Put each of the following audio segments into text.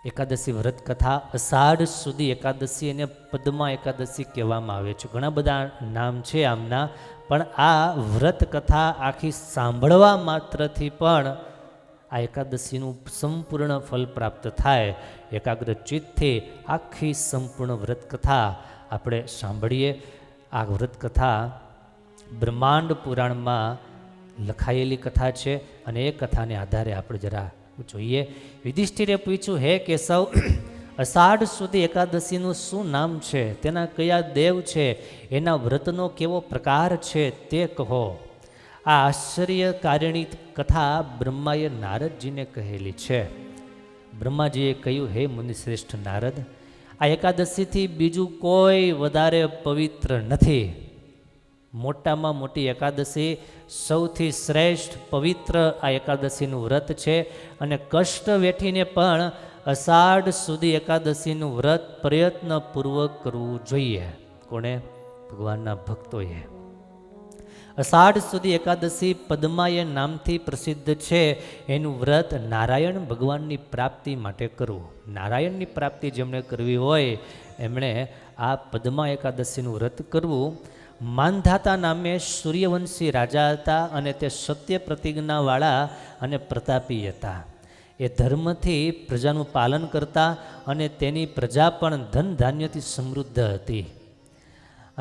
એકાદશી વ્રત કથા અષાઢ સુધી એકાદશી અને પદ્મા એકાદશી કહેવામાં આવે છે. ઘણા બધા નામ છે આમના, પણ આ વ્રત કથા આખી સાંભળવા માત્રથી પણ આ એકાદશીનું સંપૂર્ણ ફલ પ્રાપ્ત થાય. એકાગ્ર ચિત્તથી આખી સંપૂર્ણ વ્રત કથા આપણે સાંભળીએ. આ વ્રત કથા બ્રહ્માંડ પુરાણમાં લખાયેલી કથા છે અને એ કથાને આધારે આપણે જરા જોઈએ. યુધિષ્ઠિરે પૂછ્યું, હે કેશવ, અષાઢ સુધી એકાદશીનું શું નામ છે, તેના કયા દેવ છે, એના વ્રતનો કેવો પ્રકાર છે તે કહો. આ આશ્ચર્યકારિણી કથા બ્રહ્માએ નારદજીને કહેલી છે. બ્રહ્માજીએ કહ્યું, હે મુનિશ્રેષ્ઠ નારદ, આ એકાદશીથી બીજું કોઈ વધારે પવિત્ર નથી. મોટામાં મોટી એકાદશી, સૌથી શ્રેષ્ઠ પવિત્ર આ એકાદશીનું વ્રત છે અને કષ્ટ વેઠીને પણ અષાઢ સુધી એકાદશીનું વ્રત પ્રયત્નપૂર્વક કરવું જોઈએ. કોણે? ભગવાનના ભક્તોએ. અષાઢ સુધી એકાદશી પદ્માએ નામથી પ્રસિદ્ધ છે. એનું વ્રત નારાયણ ભગવાનની પ્રાપ્તિ માટે કરવું. નારાયણની પ્રાપ્તિ જેમણે કરવી હોય એમણે આ પદ્મા એકાદશીનું વ્રત કરવું. માનધાતા નામે સૂર્યવંશી રાજા હતા અને તે સત્ય પ્રતિજ્ઞાવાળા અને પ્રતાપી હતા. એ ધર્મથી પ્રજાનું પાલન કરતા અને તેની પ્રજા પણ ધન ધાન્યથી સમૃદ્ધ હતી.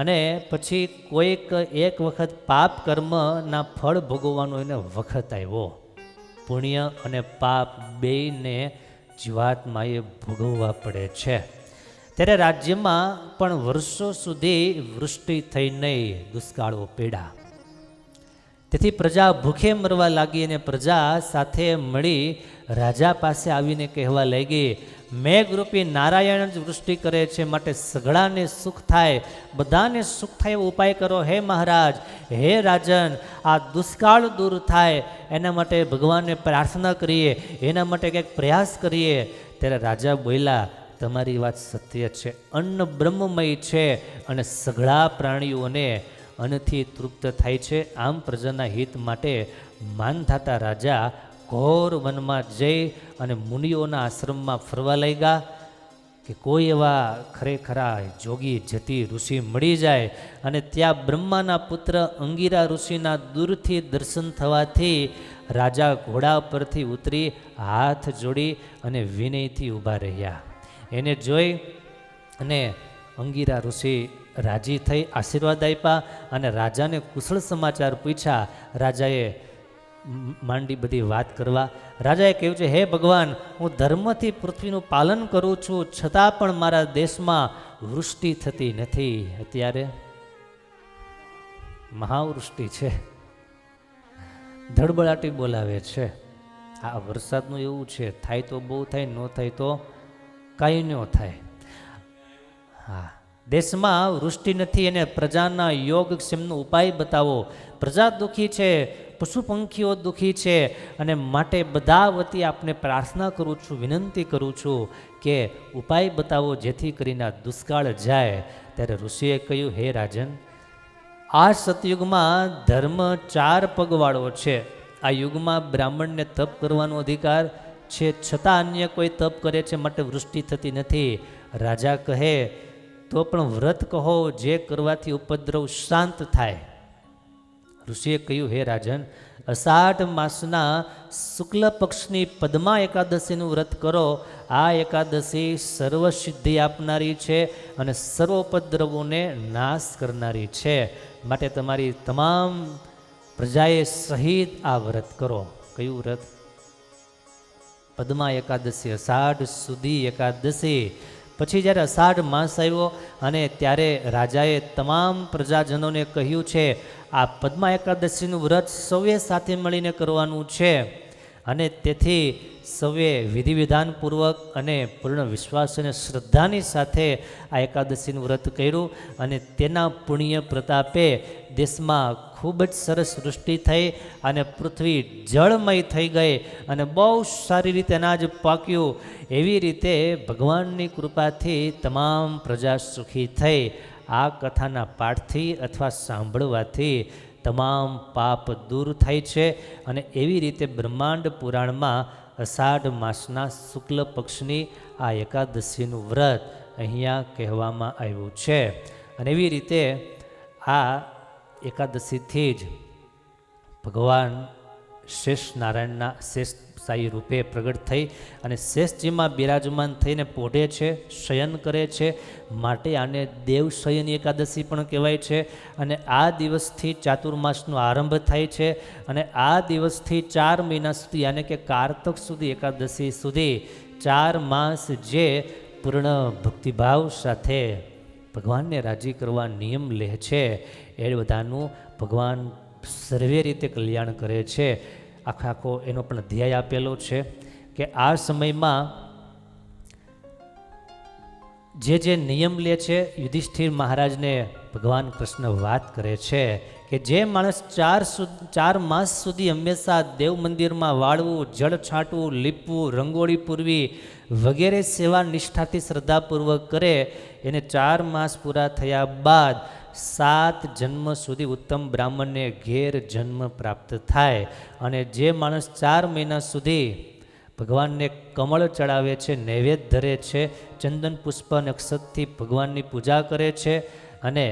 અને પછી કોઈક એક વખત પાપ કર્મના ફળ ભોગવવાનો એને વખત આવ્યો. પુણ્ય અને પાપ બેયને જીવાત્માએ ભોગવવા પડે છે. ત્યારે રાજ્યમાં પણ વર્ષો સુધી વૃષ્ટિ થઈ નહીં, દુષ્કાળો પીડા. તેથી પ્રજા ભૂખે મરવા લાગી અને પ્રજા સાથે મળી રાજા પાસે આવીને કહેવા લાગી, મેઘરૂપી નારાયણ જ વૃષ્ટિ કરે છે, માટે સઘળાને સુખ થાય, બધાને સુખ થાય એવો ઉપાય કરો. હે મહારાજ, હે રાજન, આ દુષ્કાળ દૂર થાય એના માટે ભગવાનને પ્રાર્થના કરીએ, એના માટે કંઈક પ્રયાસ કરીએ. ત્યારે રાજા બોલ્યા, તમારી વાત સત્ય છે. અન્ન બ્રહ્મમય છે અને સઘળા પ્રાણીઓને અન્નથી તૃપ્ત થાય છે. આમ પ્રજાના હિત માટે માનધાતા રાજા ઘોર વનમાં જઈ અને મુનિઓના આશ્રમમાં ફરવા લાગ્યા કે કોઈ એવા ખરેખરા જોગી જતી ઋષિ મળી જાય. અને ત્યાં બ્રહ્માના પુત્ર અંગિરા ઋષિના દૂરથી દર્શન થવાથી રાજા ઘોડા પરથી ઉતરી હાથ જોડી અને વિનયથી ઊભા રહ્યા. એને જોઈ અને અંગિરા ઋષિ રાજી થઈ આશીર્વાદ આપ્યા અને રાજાને કુશળ સમાચાર પૂછ્યા. રાજાએ માંડી બધી વાત કરવા. રાજાએ કહ્યું છે, હે ભગવાન, હું ધર્મથી પૃથ્વીનું પાલન કરું છું, છતાં પણ મારા દેશમાં વૃષ્ટિ થતી નથી. અત્યારે મહાવૃષ્ટિ છે, ધડબડાટી બોલાવે છે. આ વરસાદનું એવું છે, થાય તો બહુ થાય, ન થાય તો કાંઈ ન થાય. હા, દેશમાં વૃષ્ટિ નથી અને પ્રજાના યોગક્ષેમનો ઉપાય બતાવો. પ્રજા દુઃખી છે, પશુ પંખીઓ દુઃખી છે અને માટે બધા વતી આપને પ્રાર્થના કરું છું, વિનંતી કરું છું કે ઉપાય બતાવો જેથી કરીને દુષ્કાળ જાય. ત્યારે ઋષિએ કહ્યું, હે રાજન, આ સતયુગમાં ધર્મ 4 પગવાળો છે. આ યુગમાં બ્રાહ્મણને તપ કરવાનો અધિકાર છે, છતાં અન્ય કોઈ તપ કરે છે માટે વૃષ્ટિ થતી નથી. રાજા કહે, તો પણ વ્રત કહો જે કરવાથી ઉપદ્રવ શાંત થાય. ઋષિએ કહ્યું, હે રાજન, અષાઢ માસના શુક્લ પક્ષની પદ્મા એકાદશીનું વ્રત કરો. આ એકાદશી સર્વસિદ્ધિ આપનારી છે અને સર્વોપદ્રવોને નાશ કરનારી છે. માટે તમારી તમામ પ્રજાએ સહિત આ વ્રત કરો. કયું વ્રત? પદ્મા એકાદશી, અષાઢ સુધી એકાદશી. પછી જ્યારે અષાઢ માસ આવ્યો અને ત્યારે રાજાએ તમામ પ્રજાજનોને કહ્યું છે, આ પદ્મા એકાદશીનું વ્રત સૌએ સાથે મળીને કરવાનું છે. અને તેથી સૌએ વિધિ વિધાનપૂર્વક અને પૂર્ણ વિશ્વાસ અને શ્રદ્ધાની સાથે આ એકાદશીનું વ્રત કર્યું. અને તેના પુણ્ય પ્રતાપે દેશમાં ખૂબ જ સરસ વૃષ્ટિ થઈ અને પૃથ્વી જળમય થઈ ગઈ અને બહુ સારી રીતે અનાજ પાક્યું. એવી રીતે ભગવાનની કૃપાથી તમામ પ્રજા સુખી થઈ. આ કથાના પાઠથી અથવા સાંભળવાથી તમામ પાપ દૂર થાય છે અને એવી રીતે બ્રહ્માંડ પુરાણમાં અષાઢ માસના શુક્લ પક્ષની આ એકાદશીનું વ્રત અહીંયા કહેવામાં આવ્યું છે. અને એવી રીતે આ એકાદશીથી જ ભગવાન શેષ નારાયણના શેષ સાઈ રૂપે પ્રગટ થઈ અને શેષજીમાં બિરાજમાન થઈને પોઢે છે, શયન કરે છે, માટે આને દેવશયન એકાદશી પણ કહેવાય છે. અને આ દિવસથી ચાતુર્માસનો આરંભ થાય છે અને આ દિવસથી 4 મહિના સુધી યાને કે કારતક સુધી એકાદશી સુધી 4 માસ જે પૂર્ણ ભક્તિભાવ સાથે ભગવાનને રાજી કરવા નિયમ લે છે એ બધાનું ભગવાન સર્વે રીતે કલ્યાણ કરે છે. આખો એનો પણ ધ્યેય આપેલો છે કે આ સમયમાં જે નિયમ લે છે, યુધિષ્ઠિર મહારાજને ભગવાન કૃષ્ણ વાત કરે છે કે જે માણસ 4 માસ સુધી હંમેશા દેવ મંદિરમાં વાળવું, જળ છાંટવું, લીપવું, રંગોળી પૂરવી વગેરે સેવા નિષ્ઠાથી શ્રદ્ધાપૂર્વક કરે, એને 4 માસ પૂરા થયા બાદ 7 જન્મ સુધી ઉત્તમ બ્રાહ્મણને ઘેર જન્મ પ્રાપ્ત થાય. અને જે માણસ 4 મહિના સુધી ભગવાનને કમળ ચડાવે છે, નૈવેદ્ય ધરે છે, ચંદન પુષ્પ અને અક્ષતથી ભગવાનની પૂજા કરે છે અને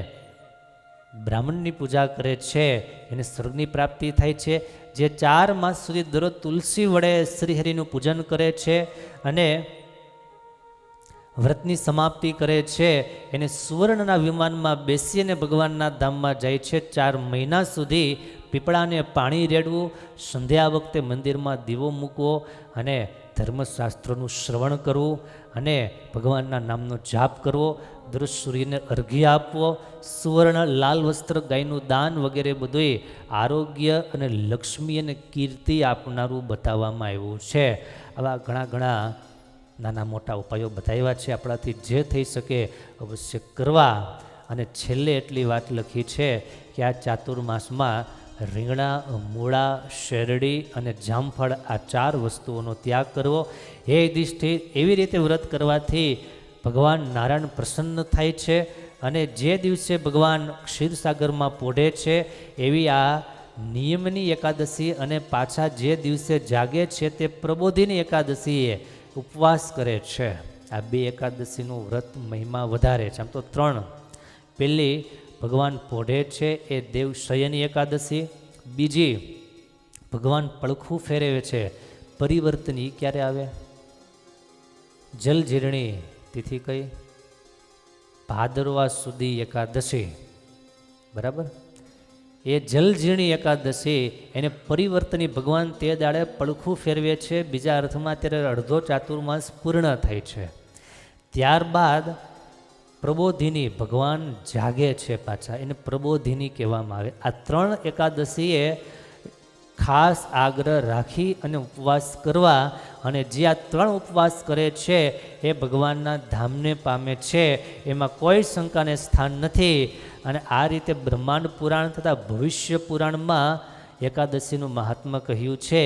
બ્રાહ્મણની પૂજા કરે છે, એને સ્વર્ગની પ્રાપ્તિ થાય છે. જે 4 માસ સુધી દરરોજ તુલસી વડે શ્રીહરિનું પૂજન કરે છે અને વ્રતની સમાપ્તિ કરે છે, એને સુવર્ણના વિમાનમાં બેસીને ભગવાનના ધામમાં જાય છે. 4 મહિના સુધી પીપળાને પાણી રેડવું, સંધ્યા વખતે મંદિરમાં દીવો મૂકવો અને ધર્મશાસ્ત્રોનું શ્રવણ કરવું અને ભગવાનના નામનો જાપ કરવો, દરરોજ સૂર્યને અર્ઘ્ય આપવો, સુવર્ણ લાલ વસ્ત્ર, ગાયનું દાન વગેરે બધું આરોગ્ય અને લક્ષ્મી અને કીર્તિ આપનારું બતાવવામાં આવ્યું છે. આવા ઘણા નાના મોટા ઉપાયો બતાવ્યા છે. આપણાથી જે થઈ શકે અવશ્ય કરવા. અને છેલ્લે એટલી વાત લખી છે કે આ ચાતુર્માસમાં રીંગણા, મૂળા, શેરડી અને જામફળ આ 4 વસ્તુઓનો ત્યાગ કરવો. હે યુધિષ્ઠિર, એવી રીતે વ્રત કરવાથી ભગવાન નારાયણ પ્રસન્ન થાય છે અને જે દિવસે ભગવાન ક્ષીરસાગરમાં પોઢે છે એવી આ નિયમની એકાદશી અને પાછા જે દિવસે જાગે છે તે પ્રબોધિની એકાદશીએ ઉપવાસ કરે છે. આ 2 એકાદશીનું વ્રત મહિમા વધારે છે. આમ તો 3. પહેલી ભગવાન પોઢે છે એ દેવશયની એકાદશી, બીજી ભગવાન પડખું ફેરવે છે પરિવર્તની ક્યારે આવે? જલજીરણી તિથિ કઈ? ભાદરવા સુધી એકાદશી, બરાબર. એ જલજીર્ણી એકાદશી એને પરિવર્તની ભગવાન તે દાડે પડખું ફેરવે છે. બીજા અર્થમાં ત્યારે અડધો ચાતુર્માસ પૂર્ણ થાય છે. ત્યારબાદ પ્રબોધિની ભગવાન જાગે છે પાછા, એને પ્રબોધિની કહેવામાં આવે. આ 3 એકાદશીએ ખાસ આગ્રહ રાખી અને ઉપવાસ કરવા અને જે આ 3 ઉપવાસ કરે છે એ ભગવાનના ધામને પામે છે, એમાં કોઈ શંકાને સ્થાન નથી. અને આ રીતે બ્રહ્માંડ પુરાણ તથા ભવિષ્ય પુરાણમાં એકાદશીનું મહાત્મા કહ્યું છે.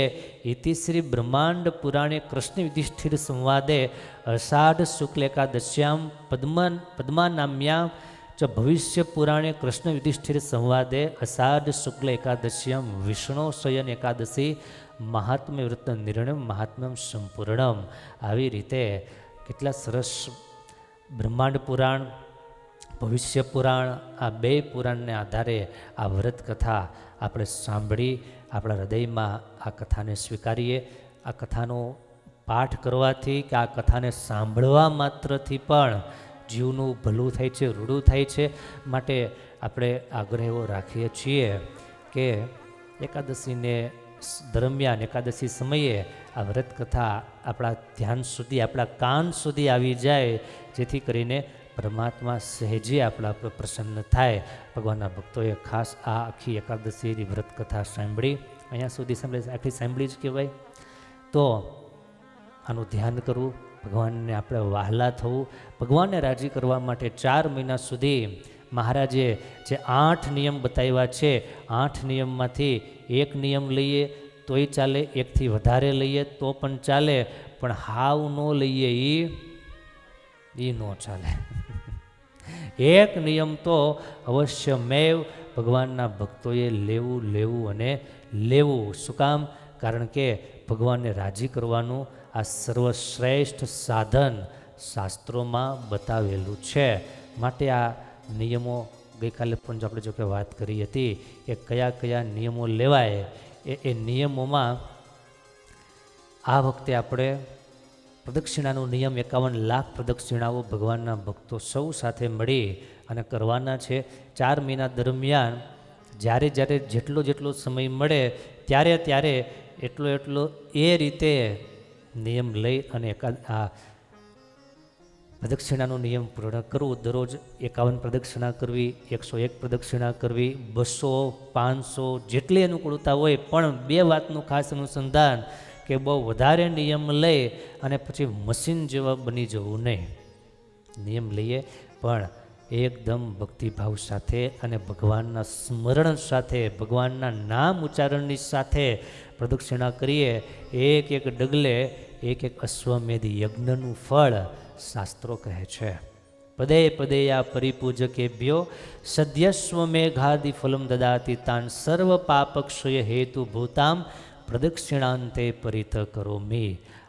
ઇતિ શ્રી બ્રહ્માંડ પુરાણે કૃષ્ણ યુધિષ્ઠિર સંવાદે અષાઢ શુક્લ એકાદશ્યામ પદ્માનામ્યામ ચ ભવિષ્ય પુરાણે કૃષ્ણ યુધિષ્ઠિર સંવાદે અષાઢ શુક્લ એકાદશ્યામ વિષ્ણુ શયન એકાદશી મહાત્મ્ય વૃત્ત નિર્ણય મહાત્મ્યમ સંપૂર્ણમ. આવી રીતે કેટલા સરસ બ્રહ્માંડ પુરાણ, ભવિષ્ય પુરાણ, આ 2 પુરાણને આધારે આ વ્રત કથા આપણે સાંભળી આપણા હૃદયમાં આ કથાને સ્વીકારીએ. આ કથાનો પાઠ કરવાથી કે આ કથાને સાંભળવા માત્રથી પણ જીવનું ભલું થાય છે, રૂડું થાય છે. માટે આપણે આગ્રહ એવો રાખીએ છીએ કે એકાદશીને દરમિયાન, એકાદશી સમયે આ વ્રત કથા આપણા ધ્યાન સુધી, આપણા કાન સુધી આવી જાય, જેથી કરીને પરમાત્મા સહેજે આપણા પર પ્રસન્ન થાય. ભગવાનના ભક્તોએ ખાસ આ આખી એકાદશીની વ્રત કથા સાંભળી, અહીંયા સુધી સાંભળી, આખી સાંભળી જ કહેવાય. તો આનું ધ્યાન કરવું, ભગવાનને આપણે વહાલા થવું, ભગવાનને રાજી કરવા માટે 4 મહિના સુધી મહારાજે જે 8 નિયમ બતાવ્યા છે, 8 નિયમમાંથી 1 નિયમ લઈએ તોય ચાલે, 1થી વધારે લઈએ તો પણ ચાલે, પણ હાવ ન લઈએ એ ન ચાલે. 1 નિયમ તો અવશ્યમેવ ભગવાનના ભક્તોએ લેવું અને લેવું. શું કામ? કારણ કે ભગવાનને રાજી કરવાનું આ સર્વશ્રેષ્ઠ સાધન શાસ્ત્રોમાં બતાવેલું છે. માટે આ નિયમો ગઈકાલે પણ આપણે જો કે વાત કરી હતી કે કયા કયા નિયમો લેવાય, એ નિયમોમાં આ વખતે આપણે પ્રદક્ષિણાનો નિયમ 51 લાખ પ્રદક્ષિણાઓ ભગવાનના ભક્તો સૌ સાથે મળી અને કરવાના છે. 4 મહિના દરમિયાન જ્યારે જ્યારે જેટલો સમય મળે ત્યારે એટલો એ રીતે નિયમ લઈ અને આ પ્રદક્ષિણાનો નિયમ પૂર્ણ કરવું. દરરોજ 51 પ્રદક્ષિણા કરવી, 101 પ્રદક્ષિણા કરવી, 200, 500 જેટલી અનુકૂળતા હોય. પણ 2 વાતનું ખાસ અનુસંધાન કે બહુ વધારે નિયમ લઈ અને પછી મશીન જેવા બની જવું નહીં. નિયમ લઈએ પણ એકદમ ભક્તિભાવ સાથે અને ભગવાનના સ્મરણ સાથે, ભગવાનના નામ ઉચ્ચારણની સાથે પ્રદક્ષિણા કરીએ. એક એક ડગલે એક અશ્વમેધ યજ્ઞનું ફળ શાસ્ત્રો કહે છે. પદે પદેયા પરિપૂજકેભ્યો સદ્યસ્વમેઘાદિ ફલમ દદાતિ તાન સર્વ પાપક્ષય હેતુ ભૂતામ પ્રદક્ષિણાંતે પરિત કરોમિ.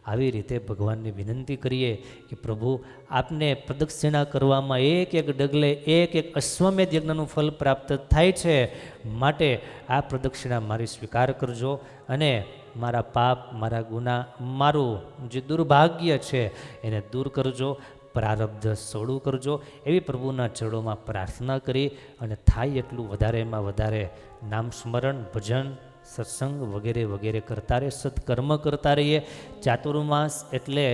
આવી રીતે ભગવાનને વિનંતી કરીએ કે પ્રભુ આપને પ્રદક્ષિણા કરવામાં એક એક ડગલે એક અશ્વમેધ યજ્ઞનું ફલ પ્રાપ્ત થાય છે. માટે આ પ્રદક્ષિણા મારી સ્વીકાર કરજો અને મારા પાપ, મારા ગુના, મારું જે દુર્ભાગ્ય છે એને દૂર કરજો, પ્રારબ્ધ સોળું કરજો, એવી પ્રભુના ચરણોમાં પ્રાર્થના કરી અને થાય એટલું વધારેમાં વધારે નામ સ્મરણ, ભજન, સત્સંગ વગેરે વગેરે કરતા રહીએ, સત્કર્મ કરતા રહીએ. ચાતુર્માસ એટલે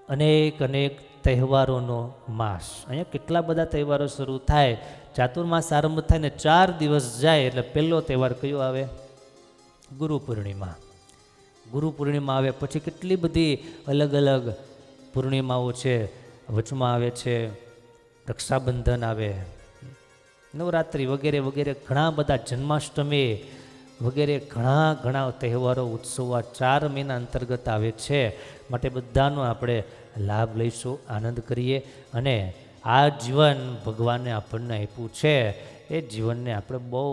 અનેક તહેવારોનો માસ. અહીંયા કેટલા બધા તહેવારો શરૂ થાય. ચાતુર્માસ આરંભ થાય ને 4 દિવસ જાય એટલે પહેલો તહેવાર કયો આવે? ગુરુ પૂર્ણિમા. ગુરુ પૂર્ણિમા આવે પછી કેટલી બધી અલગ અલગ પૂર્ણિમાઓ છે. વચમાં આવે છે રક્ષાબંધન આવે, નવરાત્રિ વગેરે વગેરે ઘણા બધા, જન્માષ્ટમી વગેરે ઘણા તહેવારો, ઉત્સવો આ 4 મહિના અંતર્ગત આવે છે. માટે બધાનો આપણે લાભ લઈશું, આનંદ કરીએ અને આ જીવન ભગવાને આપણને આપ્યું છે એ જીવનને આપણે બહુ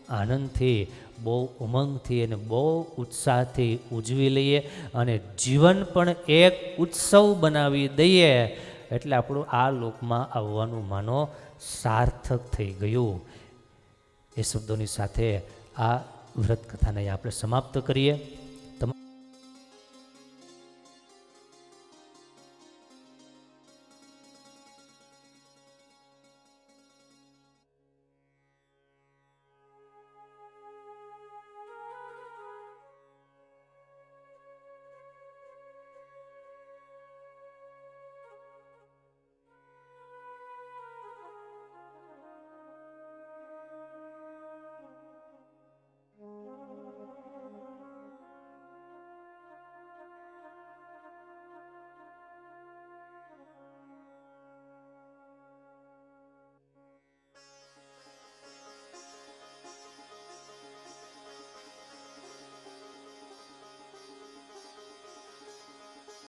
આનંદથી, બહુ ઉમંગથી અને બહુ ઉત્સાહથી ઉજવી લઈએ અને જીવન પણ એક ઉત્સવ બનાવી દઈએ. એટલે આપણું આ લોકમાં આવવાનું માનો સાર્થક થઈ ગયું. એ શબ્દોની સાથે આ વ્રત કથાને આપણે સમાપ્ત કરીએ.